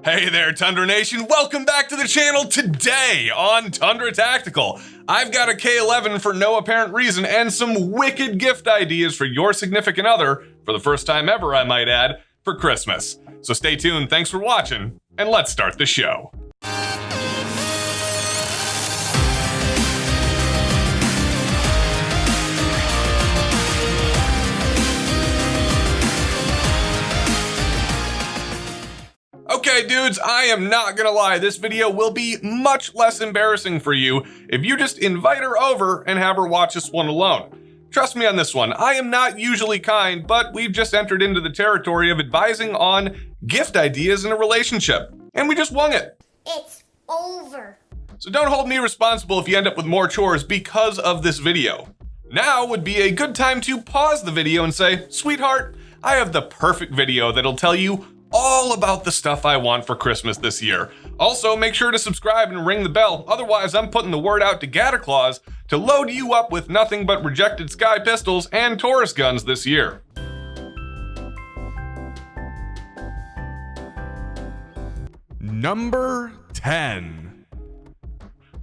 Hey there, Tundra Nation. Welcome back to the channel. Today on Tundra Tactical, I've got a K11 for no apparent reason and some wicked gift ideas for your significant other, for the first time ever, I might add, for Christmas. So stay tuned, thanks for watching, and let's start the show. Okay, dudes, I am not gonna lie, this video will be much less embarrassing for you if you just invite her over and have her watch this one alone. Trust me on this one, I am not usually kind, but we've just entered into the territory of advising on gift ideas in a relationship, and we just wung it. It's over. So don't hold me responsible if you end up with more chores because of this video. Now would be a good time to pause the video and say, sweetheart, I have the perfect video that'll tell you all about the stuff I want for Christmas this year. Also, make sure to subscribe and ring the bell, otherwise I'm putting the word out to Gatterclaws to load you up with nothing but rejected Sky pistols and Taurus guns this year. Number 10.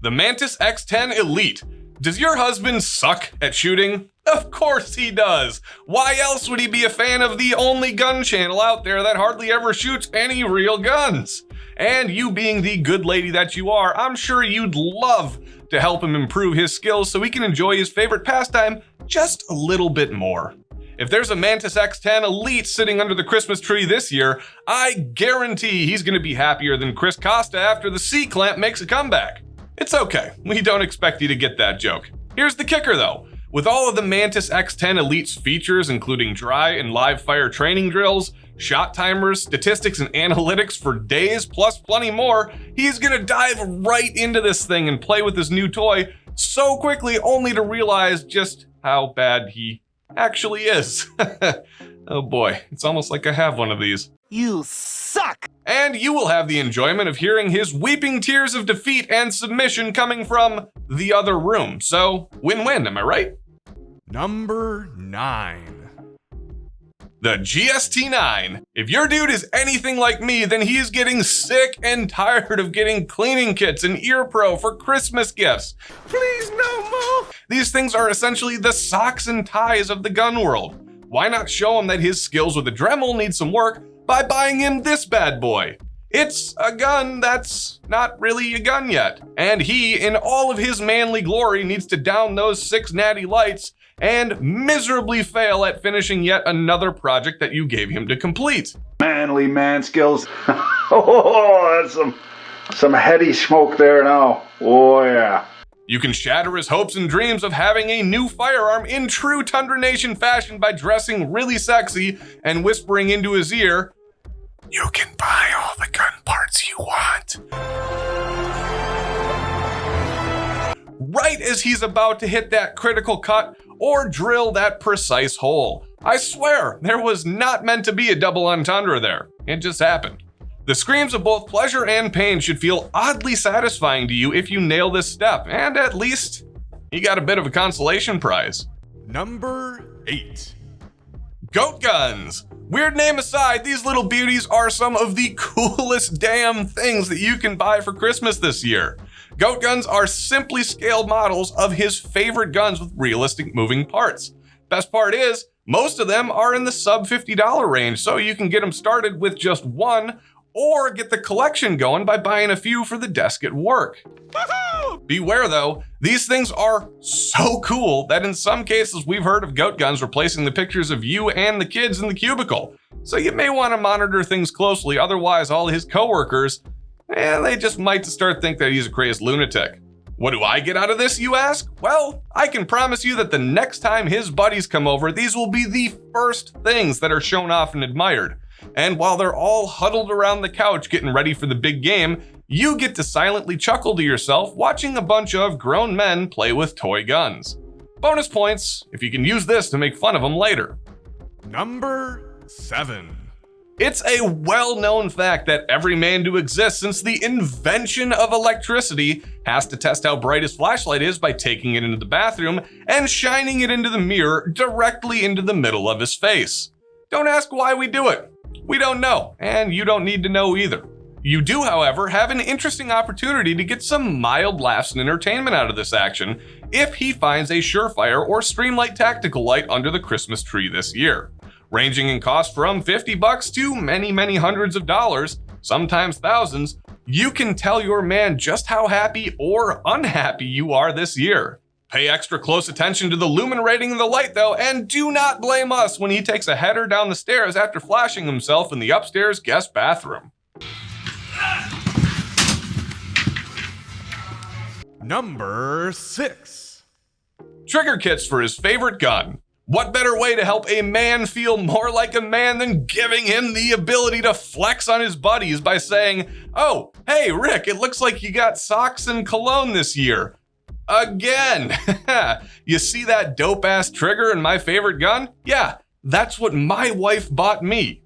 The Mantis X10 Elite. Does your husband suck at shooting? Of course he does. Why else would he be a fan of the only gun channel out there that hardly ever shoots any real guns? And you being the good lady that you are, I'm sure you'd love to help him improve his skills so he can enjoy his favorite pastime just a little bit more. If there's a Mantis X10 Elite sitting under the Christmas tree this year, I guarantee he's gonna be happier than Chris Costa after the C-clamp makes a comeback. It's okay, we don't expect you to get that joke. Here's the kicker though. With all of the Mantis X10 Elite's features, including dry and live fire training drills, shot timers, statistics and analytics for days, plus plenty more, he's gonna dive right into this thing and play with his new toy so quickly only to realize just how bad he actually is. Oh boy, it's almost like I have one of these. You suck! And you will have the enjoyment of hearing his weeping tears of defeat and submission coming from the other room. So, win-win, am I right? Number 9. The GST-9. If your dude is anything like me, then he is getting sick and tired of getting cleaning kits and ear pro for Christmas gifts. Please no more! These things are essentially the socks and ties of the gun world. Why not show him that his skills with a Dremel need some work by buying him this bad boy? It's a gun that's not really a gun yet. And he, in all of his manly glory, needs to down those 6 natty lights and miserably fail at finishing yet another project that you gave him to complete. Manly man skills. Oh, that's some heady smoke there now. Oh yeah. You can shatter his hopes and dreams of having a new firearm in true Tundra Nation fashion by dressing really sexy and whispering into his ear, "You can buy all the gun parts you want." Right as he's about to hit that critical cut or drill that precise hole. I swear, there was not meant to be a double entendre there. It just happened. The screams of both pleasure and pain should feel oddly satisfying to you if you nail this step, and at least you got a bit of a consolation prize. Number 8. Goat guns. Weird name aside, these little beauties are some of the coolest damn things that you can buy for Christmas this year. Goat guns are simply scaled models of his favorite guns with realistic moving parts. Best part is, most of them are in the sub $50 range, so you can get them started with just one, or get the collection going by buying a few for the desk at work. Beware though, these things are so cool that in some cases we've heard of goat guns replacing the pictures of you and the kids in the cubicle. So you may want to monitor things closely, otherwise all his coworkers, they just might start think that he's a crazed lunatic. What do I get out of this, you ask? Well, I can promise you that the next time his buddies come over, these will be the first things that are shown off and admired. And while they're all huddled around the couch getting ready for the big game, you get to silently chuckle to yourself watching a bunch of grown men play with toy guns. Bonus points if you can use this to make fun of them later. Number 7. It's a well-known fact that every man to exist since the invention of electricity has to test how bright his flashlight is by taking it into the bathroom and shining it into the mirror directly into the middle of his face. Don't ask why we do it. We don't know, and you don't need to know either. You do, however, have an interesting opportunity to get some mild laughs and entertainment out of this action if he finds a surefire or streamlight tactical light under the Christmas tree this year. Ranging in cost from $50 to many hundreds of dollars, sometimes thousands, you can tell your man just how happy or unhappy you are this year. Pay extra close attention to the lumen rating of the light though, and do not blame us when he takes a header down the stairs after flashing himself in the upstairs guest bathroom. Number 6. Trigger kits for his favorite gun. What better way to help a man feel more like a man than giving him the ability to flex on his buddies by saying, "Oh, hey Rick, it looks like you got socks and cologne this year. Again." You see that dope ass trigger in my favorite gun? Yeah, that's what my wife bought me.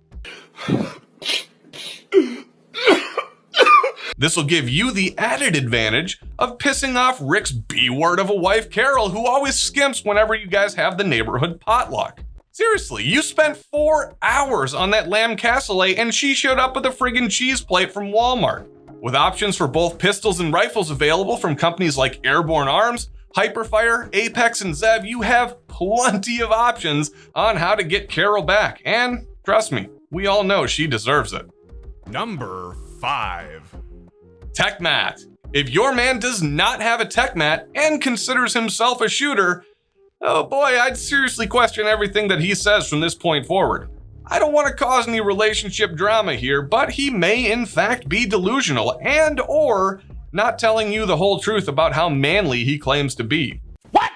This will give you the added advantage of pissing off Rick's B-word of a wife, Carol, who always skimps whenever you guys have the neighborhood potluck. Seriously, you spent 4 hours on that lamb cassoulet and she showed up with a friggin' cheese plate from Walmart. With options for both pistols and rifles available from companies like Airborne Arms, Hyperfire, Apex, and Zev, you have plenty of options on how to get Carol back. And trust me, we all know she deserves it. Number 5. Tech mat. If your man does not have a tech mat and considers himself a shooter, oh boy, I'd seriously question everything that he says from this point forward. I don't want to cause any relationship drama here, but he may in fact be delusional and or not telling you the whole truth about how manly he claims to be. What?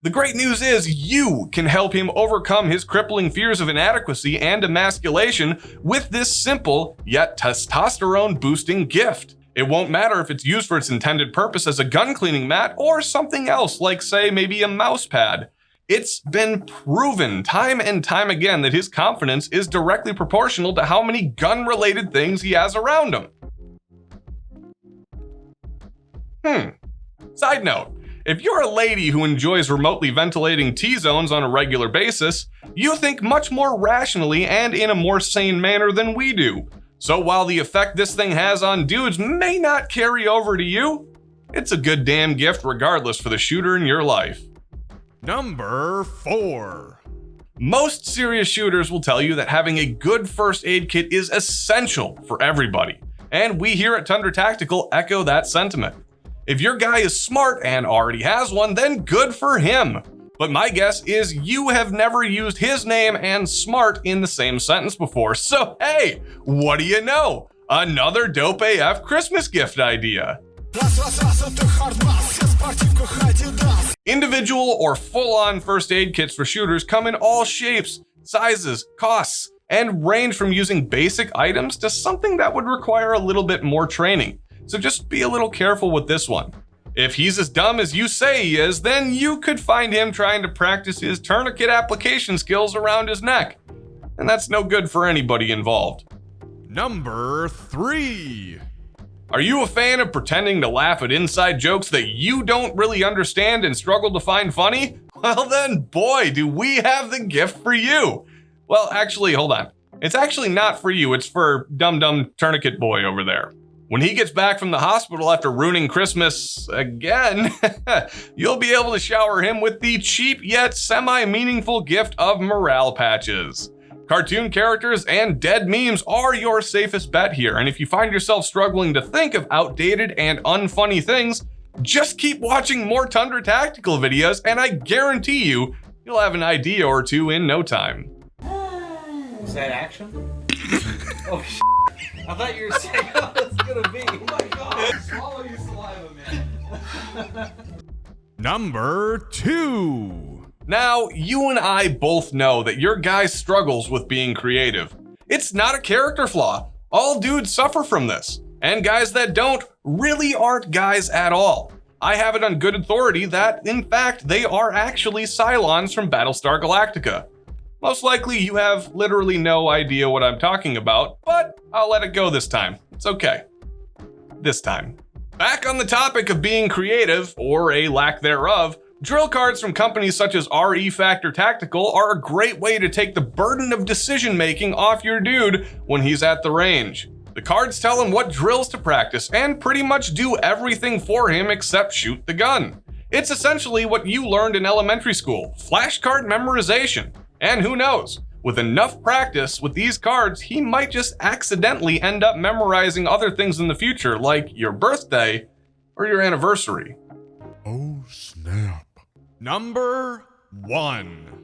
The great news is you can help him overcome his crippling fears of inadequacy and emasculation with this simple yet testosterone boosting gift. It won't matter if it's used for its intended purpose as a gun cleaning mat or something else like, say, maybe a mouse pad. It's been proven time and time again that his confidence is directly proportional to how many gun-related things he has around him. Side note, if you're a lady who enjoys remotely ventilating T-zones on a regular basis, you think much more rationally and in a more sane manner than we do. So while the effect this thing has on dudes may not carry over to you, it's a good damn gift regardless for the shooter in your life. Number 4. Most serious shooters will tell you that having a good first aid kit is essential for everybody, and we here at Tundra Tactical echo that sentiment. If your guy is smart and already has one, then good for him. But my guess is you have never used his name and smart in the same sentence before, so hey, what do you know? Another dope AF Christmas gift idea. Individual or full-on first aid kits for shooters come in all shapes, sizes, costs, and range from using basic items to something that would require a little bit more training. So just be a little careful with this one. If he's as dumb as you say he is, then you could find him trying to practice his tourniquet application skills around his neck. And that's no good for anybody involved. Number 3. Are you a fan of pretending to laugh at inside jokes that you don't really understand and struggle to find funny? Well then, boy, do we have the gift for you. Well, actually, hold on. It's actually not for you, it's for Dum Tourniquet Boy over there. When he gets back from the hospital after ruining Christmas again, you'll be able to shower him with the cheap yet semi-meaningful gift of morale patches. Cartoon characters and dead memes are your safest bet here, and if you find yourself struggling to think of outdated and unfunny things, just keep watching more Tundra Tactical videos, and I guarantee you'll have an idea or two in no time. Is that action? Oh shit. I thought you were saying how it's gonna be. Oh my god. Swallow your saliva, man. Number 2. Now, you and I both know that your guy struggles with being creative. It's not a character flaw. All dudes suffer from this. And guys that don't really aren't guys at all. I have it on good authority that, in fact, they are actually Cylons from Battlestar Galactica. Most likely you have literally no idea what I'm talking about, but I'll let it go this time. It's okay. This time. Back on the topic of being creative, or a lack thereof, drill cards from companies such as RE Factor Tactical are a great way to take the burden of decision making off your dude when he's at the range. The cards tell him what drills to practice and pretty much do everything for him except shoot the gun. It's essentially what you learned in elementary school, flashcard memorization. And who knows, with enough practice with these cards, he might just accidentally end up memorizing other things in the future, like your birthday or your anniversary. Oh snap. Number 1.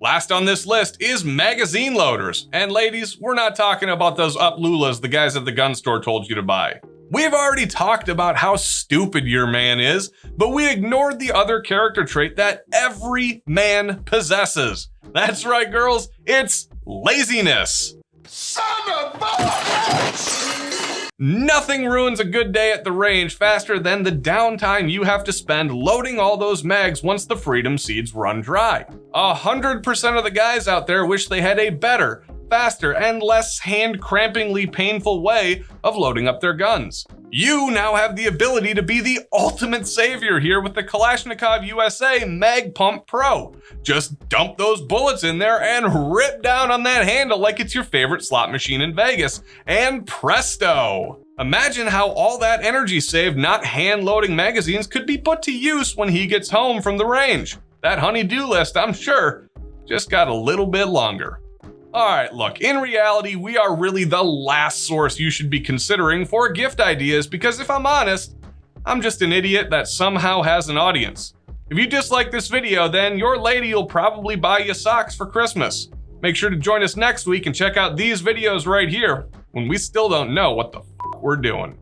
Last on this list is magazine loaders. And ladies, we're not talking about those up-lulas the guys at the gun store told you to buy. We've already talked about how stupid your man is, but we ignored the other character trait that every man possesses. That's right, girls, it's laziness. Son of a bitch! Nothing ruins a good day at the range faster than the downtime you have to spend loading all those mags once the freedom seeds run dry. 100% of the guys out there wish they had a better, faster, and less hand-crampingly painful way of loading up their guns. You now have the ability to be the ultimate savior here with the Kalashnikov USA Mag Pump Pro. Just dump those bullets in there and rip down on that handle like it's your favorite slot machine in Vegas, and presto! Imagine how all that energy saved not hand-loading magazines could be put to use when he gets home from the range. That honey-do list, I'm sure, just got a little bit longer. Alright, look, in reality, we are really the last source you should be considering for gift ideas because if I'm honest, I'm just an idiot that somehow has an audience. If you dislike this video, then your lady will probably buy you socks for Christmas. Make sure to join us next week and check out these videos right here when we still don't know what the f we're doing.